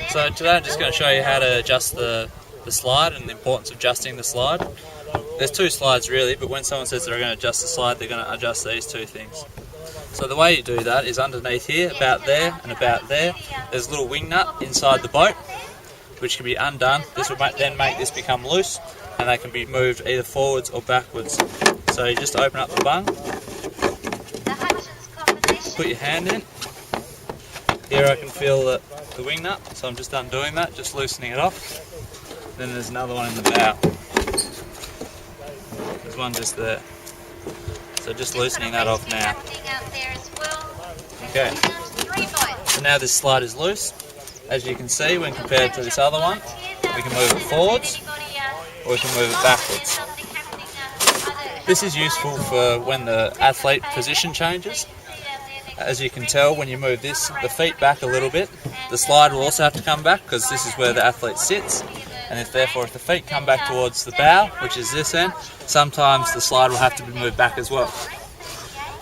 So today I'm just going to show you how to adjust the slide and the importance of adjusting the slide. There's two slides really, but when someone says they're going to adjust the slide, they're going to adjust these two things. So the way you do that is underneath here, about there and about there, there's a little wing nut inside the boat, which can be undone. This will then make this become loose, and they can be moved either forwards or backwards. So you just open up the bung, put your hand in. Here I can feel the wing nut, so I'm just undoing that, just loosening it off. Then there's another one in the bow. There's one just there. So just loosening that off now. Okay. So now this slide is loose. As you can see, when compared to this other one, we can move it forwards or we can move it backwards. This is useful for when the athlete position changes. As you can tell, when you move the feet back a little bit, the slide will also have to come back because this is where the athlete sits. And if the feet come back towards the bow, which is this end, sometimes the slide will have to be moved back as well.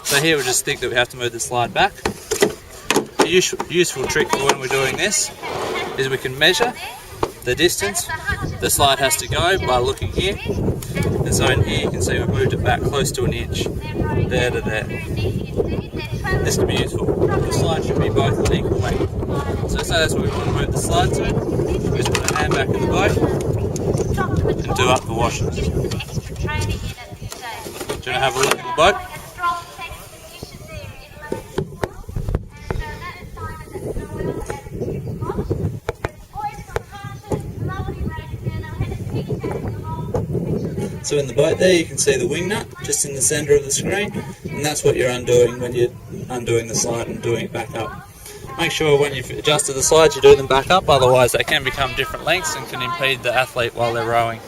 So here we just think that we have to move the slide back. A useful trick for when we're doing this is we can measure the distance the slide has to go by looking here. And so in here you can see we've moved it back close to an inch, there to there. This can be useful. The slide should be both an equal length. So say that's where we want to move the slide to. Just put a hand back in the boat and do up the washers. Do you want to have a look at the boat? So in the boat there you can see the wing nut just in the centre of the screen, and that's what you're undoing when you're undoing the slide and doing it back up. Make sure when you've adjusted the slides you do them back up, otherwise they can become different lengths and can impede the athlete while they're rowing.